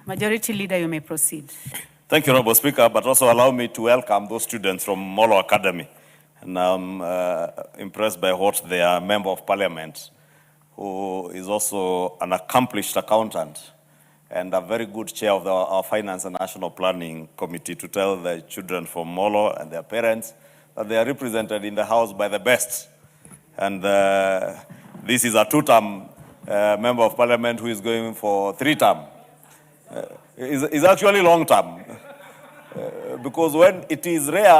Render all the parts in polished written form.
Majority Leader, you may proceed. Thank you, Honorable Speaker, but also allow me to welcome those students from Molo Academy. And I'm impressed by what their Member of Parliament, who is also an accomplished accountant and a very good chair of our Finance and National Planning Committee, to tell the children from Molo and their parents that they are represented in the House by the best. And this is a two-term Member of Parliament who is going for three-term. Is actually long-term. Because when it is rare,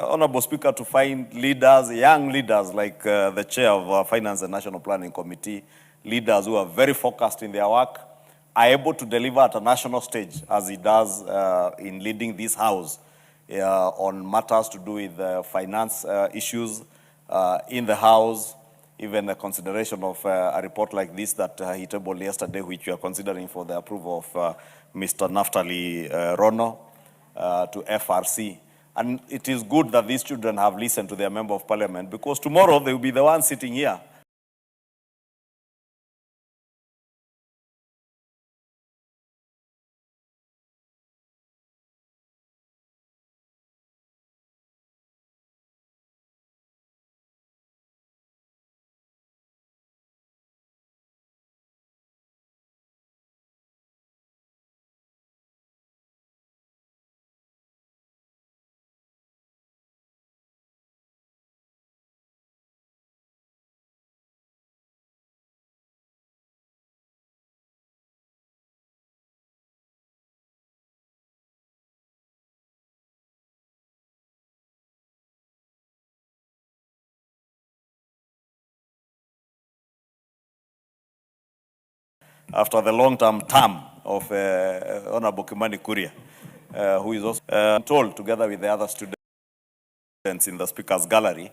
Honorable Speaker, to find leaders, young leaders like the chair of our Finance and National Planning Committee, leaders who are very focused in their work, are able to deliver at a national stage, as he does in leading this House on matters to do with finance issues in the House, even the consideration of a report like this that he tabled yesterday, which we are considering for the approval of Mr. Naftali Rono to FRC. And it is good that these children have listened to their Member of Parliament, because tomorrow they will be the ones sitting here. After the long-term term of Honorable Kimani Kuria, who is also told, together with the other students in the Speaker's Gallery,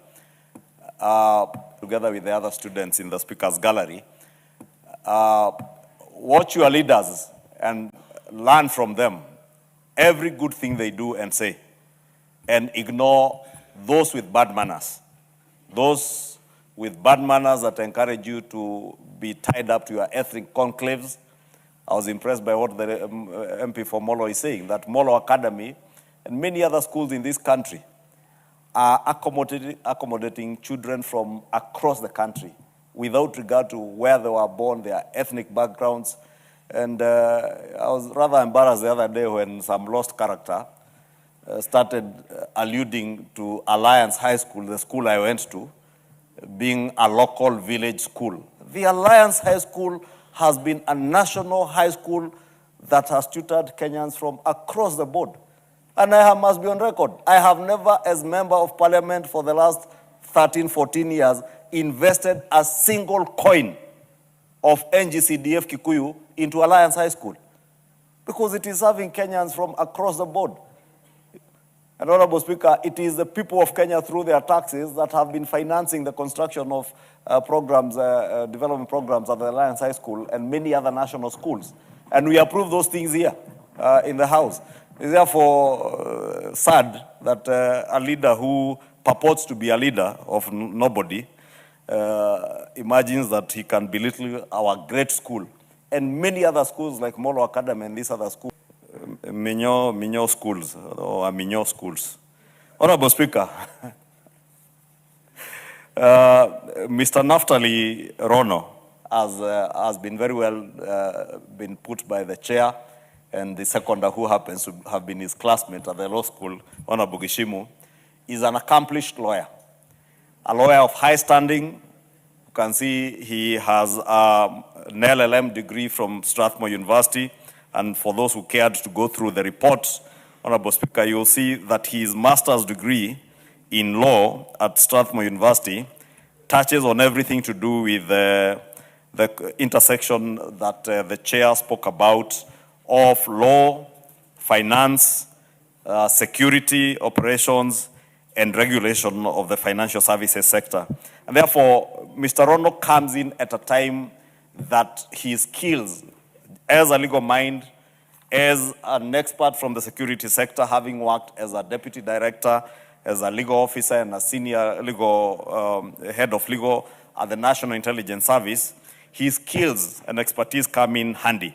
watch your leaders and learn from them every good thing they do and say, and ignore those with bad manners. Those with bad manners that encourage you to be tied up to your ethnic conclaves. I was impressed by what the MP for Molo is saying, that Molo Academy and many other schools in this country are accommodating children from across the country without regard to where they were born, their ethnic backgrounds. And I was rather embarrassed the other day when some lost character started alluding to Alliance High School, the school I went to, being a local village school. The Alliance High School has been a national high school that has tutored Kenyans from across the board. And I must be on record, I have never, as Member of Parliament for the last 13, 14 years, invested a single coin of NGCDF Kikuyu into Alliance High School, because it is serving Kenyans from across the board. And Honorable Speaker, it is the people of Kenya through their taxes that have been financing the construction of programs, development programs at the Alliance High School and many other national schools. And we approve those things here in the House. It's therefore sad that a leader who purports to be a leader of nobody imagines that he can belittle our great school and many other schools like Molo Academy and these other schools. Minyo schools or Minyo schools. Honorable Speaker, Mr. Naftali Rono has been very well been put by the chair, and the seconder, who happens to have been his classmate at the law school, Honorable Gishimu, is an accomplished lawyer, a lawyer of high standing. You can see he has an LLM degree from Strathmore University. And for those who cared to go through the report, Honorable Speaker, you'll see that his master's degree in law at Strathmore University touches on everything to do with the intersection that the chair spoke about of law, finance, security, operations, and regulation of the financial services sector. And therefore, Mr. Rono comes in at a time that his skills as a legal mind, as an expert from the security sector, having worked as a deputy director, as a legal officer and a senior legal head of legal at the National Intelligence Service, his skills and expertise come in handy.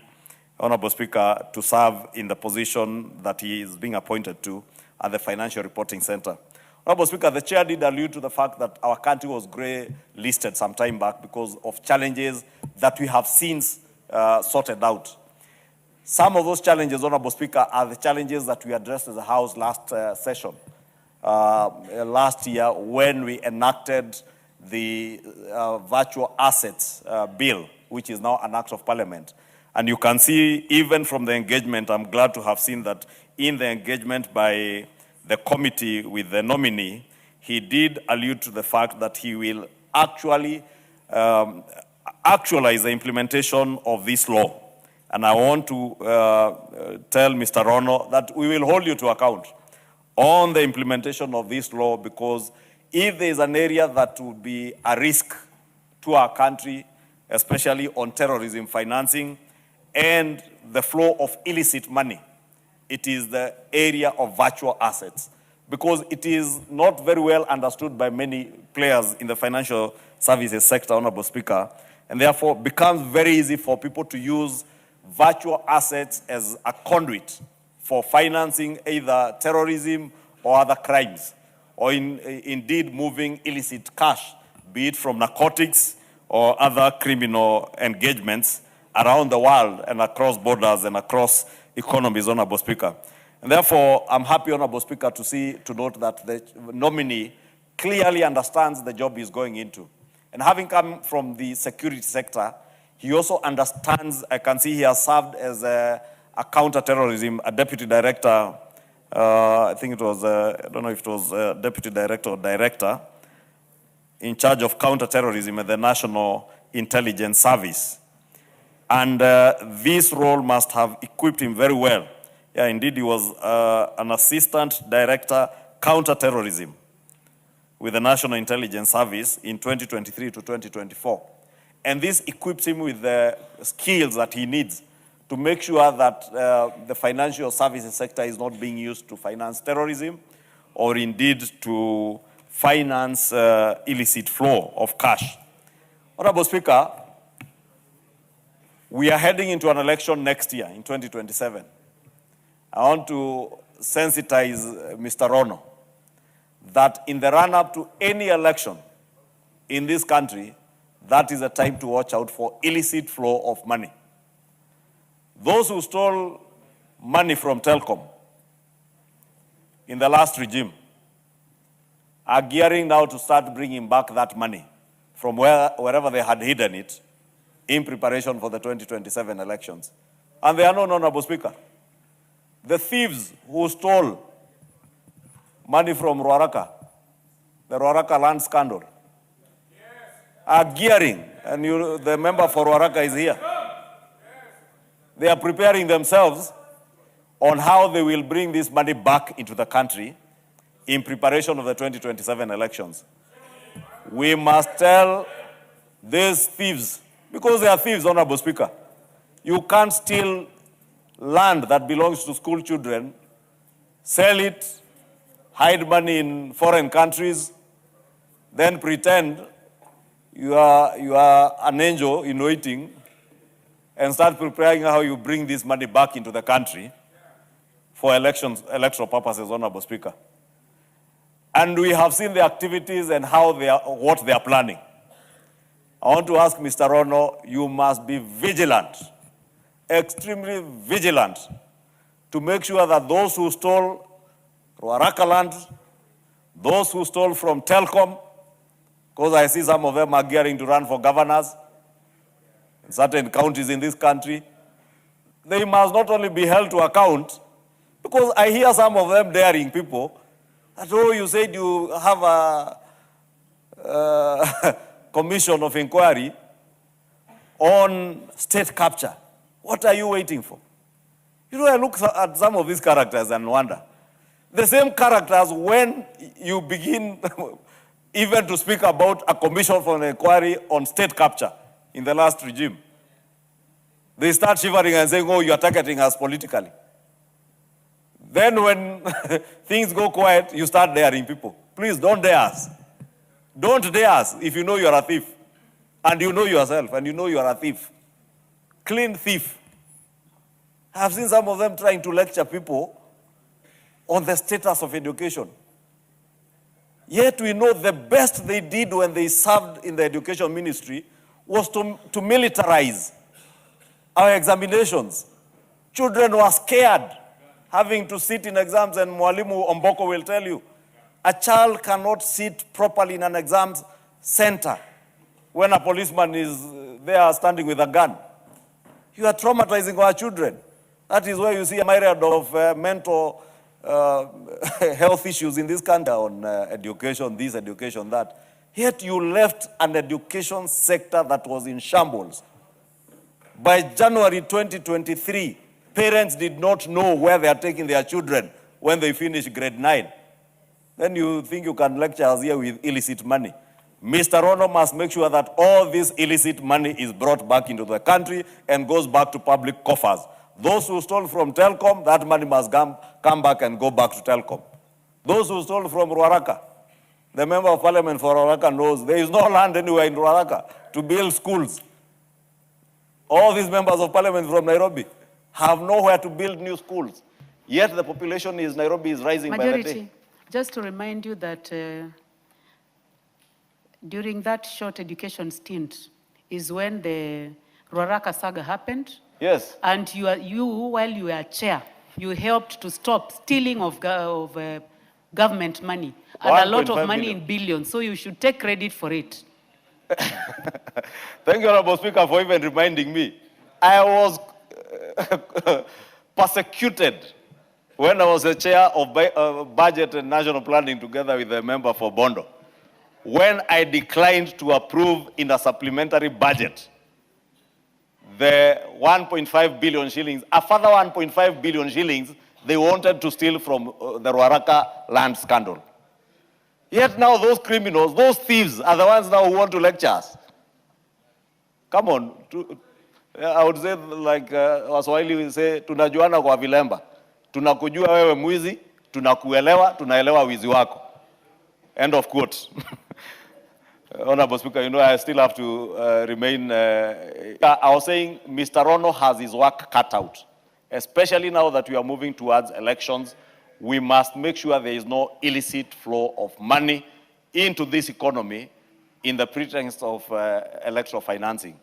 Honorable Speaker, to serve in the position that he is being appointed to at the Financial Reporting Center. Honorable Speaker, the chair did allude to the fact that our country was grey listed some time back because of challenges that we have since sorted out. Some of those challenges, Honorable Speaker, are the challenges that we addressed as a House last session, last year, when we enacted the Virtual Assets Bill, which is now an Act of Parliament. And you can see, even from the engagement, I'm glad to have seen that in the engagement by the committee with the nominee, he did allude to the fact that he will actually actualize the implementation of this law. And I want to tell Mr. Rono that we will hold you to account on the implementation of this law, because if there is an area that would be a risk to our country, especially on terrorism financing and the flow of illicit money, it is the area of virtual assets, because it is not very well understood by many players in the financial services sector, Honorable Speaker, and therefore becomes very easy for people to use virtual assets as a conduit for financing either terrorism or other crimes, or indeed moving illicit cash, be it from narcotics or other criminal engagements around the world and across borders and across economies, Honorable Speaker. And therefore, I'm happy, Honorable Speaker, to note that the nominee clearly understands the job he's going into. And having come from the security sector, he also understands, I can see he has served as a counter-terrorism, a deputy director, I think it was, I don't know if it was deputy director or director, in charge of counter-terrorism at the National Intelligence Service. And this role must have equipped him very well. Yeah, indeed, he was an assistant director, counter-terrorism with the National Intelligence Service in 2023 to 2024. And this equips him with the skills that he needs to make sure that the financial services sector is not being used to finance terrorism or indeed to finance illicit flow of cash. Honorable Speaker, we are heading into an election next year in 2027. I want to sensitize Mr. Rono that in the run-up to any election in this country, that is a time to watch out for illicit flow of money. Those who stole money from Telkom in the last regime are gearing now to start bringing back that money from wherever they had hidden it in preparation for the 2027 elections. And they are known, Honorable Speaker. The thieves who stole money from RUARAKA, the RUARAKA land scandal, are gearing, and the member for RUARAKA is here. They are preparing themselves on how they will bring this money back into the country in preparation of the 2027 elections. We must tell these thieves, because they are thieves, Honorable Speaker, you can't steal land that belongs to school children, sell it, hide money in foreign countries, then pretend you are an angel in waiting and start preparing how you bring this money back into the country for electoral purposes, Honorable Speaker. And we have seen the activities and what they are planning. I want to ask Mr. Rono, you must be vigilant, extremely vigilant, to make sure that those who stole RUARAKA land, those who stole from Telkom, because I see some of them are gearing to run for governors in certain counties in this country, they must not only be held to account, because I hear some of them daring people that, oh, you said you have a commission of inquiry on state capture. What are you waiting for? You know, I look at some of these characters and wonder. The same characters, when you begin even to speak about a commission for an inquiry on state capture in the last regime, they start shivering and saying, oh, you are targeting us politically. Then when things go quiet, you start daring people. Please don't dare us. Don't dare us if you know you are a thief. And you know yourself, and you know you are a thief. Clean thief. I've seen some of them trying to lecture people on the status of education. Yet we know the best they did when they served in the education ministry was to militarize our examinations. Children were scared having to sit in exams, and Mwalimu Omboko will tell you, a child cannot sit properly in an exam center when a policeman is there standing with a gun. You are traumatizing our children. That is why you see a myriad of mental health issues in this country on education, this, education, that. Yet you left an education sector that was in shambles. By January 2023, parents did not know where they are taking their children when they finish grade 9. Then you think you can lecture us here with illicit money. Mr. Rono must make sure that all this illicit money is brought back into the country and goes back to public coffers. Those who stole from Telkom, that money must come back and go back to Telkom. Those who stole from RUARAKA, the member of parliament for RUARAKA knows there is no land anywhere in RUARAKA to build schools. All these members of parliament from Nairobi have nowhere to build new schools. Yet the population in Nairobi is rising Majority, by the day. just to remind you that during that short education stint is when the RUARAKA saga happened. Yes. And you, while you were chair, you helped to stop stealing of government money, and a lot of money in billions. So you should take credit for it. Thank you, Honorable Speaker, for even reminding me. I was persecuted when I was the chair of budget and national planning together with the member for Bondo, when I declined to approve in a supplementary budget the 1.5 billion shillings, a further 1.5 billion shillings they wanted to steal from the RUARAKA land scandal. Yet now those criminals, those thieves are the ones now who want to lecture us. Come on. I would say, like Waswahili will say, tunajuana kwa vilemba. Tunakujua wewe mwizi, tunakuelewa, tunaelewa wizi wako. End of quote. Honorable Speaker, you know, I still have to remain. I was saying Mr. Rono has his work cut out, especially now that we are moving towards elections. We must make sure there is no illicit flow of money into this economy in the pretext of electoral financing.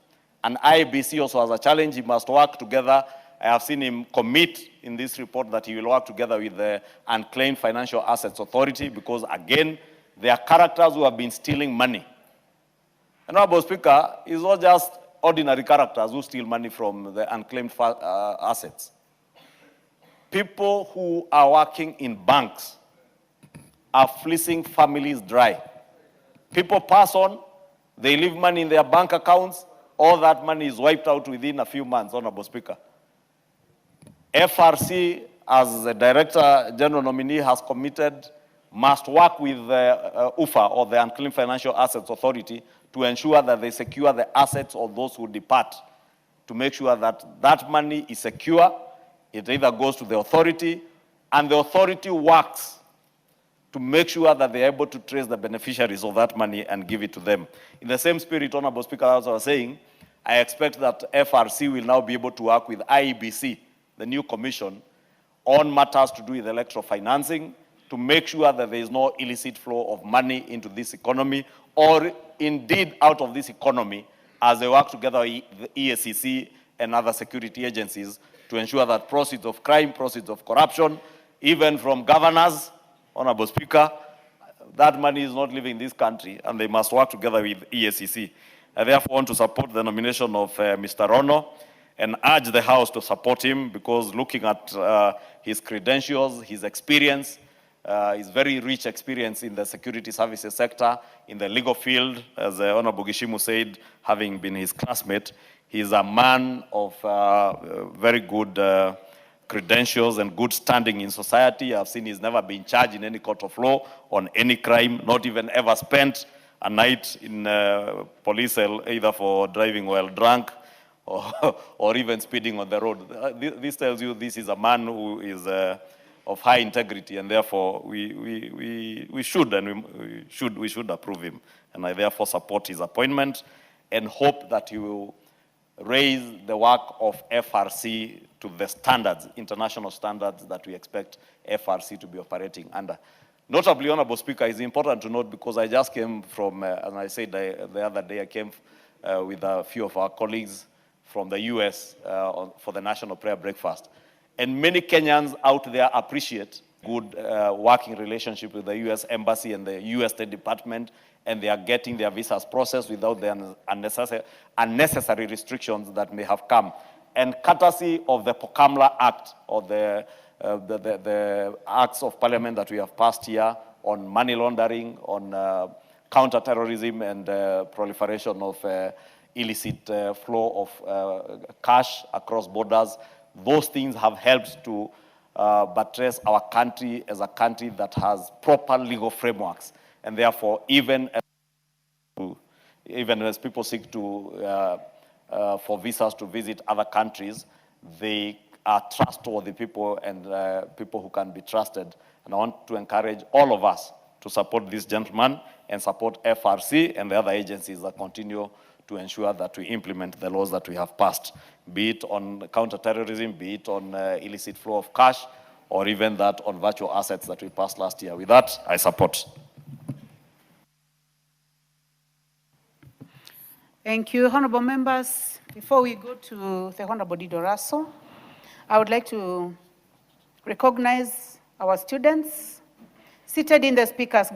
And IBC also has a challenge. He must work together. I have seen him commit in this report that he will work together with the Unclaimed Financial Assets Authority, because, again, there are characters who have been stealing money. Honorable Speaker, it's not just ordinary characters who steal money from the unclaimed assets. People who are working in banks are fleecing families dry. People pass on, they leave money in their bank accounts, all that money is wiped out within a few months, Honorable Speaker. FRC, as the Director General nominee has committed, must work with the UFA, or the Unclaimed Financial Assets Authority, to ensure that they secure the assets of those who depart, to make sure that that money is secure. It either goes to the authority, and the authority works to make sure that they're able to trace the beneficiaries of that money and give it to them. In the same spirit, Honorable Speaker, as I was saying, I expect that FRC will now be able to work with IEBC, the new commission, on matters to do with electoral financing, to make sure that there is no illicit flow of money into this economy, or indeed out of this economy, as they work together with the EACC and other security agencies to ensure that proceeds of crime, proceeds of corruption, even from governors, Honorable Speaker, that money is not leaving this country, and they must work together with EACC. I therefore want to support the nomination of Mr. Rono and urge the House to support him, because looking at his credentials, his experience, his very rich experience in the security services sector, in the legal field, as Honorable Gishimu said, having been his classmate, he's a man of very good credentials and good standing in society. I've seen he's never been charged in any court of law on any crime, not even ever spent a night in police cell, either for driving while drunk or even speeding on the road. This tells you this is a man who is of high integrity, and therefore we should approve him. And I therefore support his appointment and hope that he will raise the work of FRC to the standards, international standards that we expect FRC to be operating under. Notably, Honorable Speaker, it's important to note because I just came from, as I said the other day, I came with a few of our colleagues from the US for the National Prayer Breakfast. And many Kenyans out there appreciate good working relationship with the US Embassy and the US State Department, and they are getting their visas processed without the unnecessary restrictions that may have come. And courtesy of the Pokamla Act, or the acts of parliament that we have passed here on money laundering, on counter-terrorism and proliferation of illicit flow of cash across borders, those things have helped to buttress our country as a country that has proper legal frameworks. And therefore, even as people seek to for visas to visit other countries, they are trustworthy people and people who can be trusted. And I want to encourage all of us to support this gentleman and support FRC and the other agencies that continue to ensure that we implement the laws that we have passed, be it on counterterrorism, be it on illicit flow of cash, or even that on virtual assets that we passed last year. With that, I support. Thank you, honorable members. Before we go to the Honorable Didoraso, I would like to recognize our students seated in the Speaker's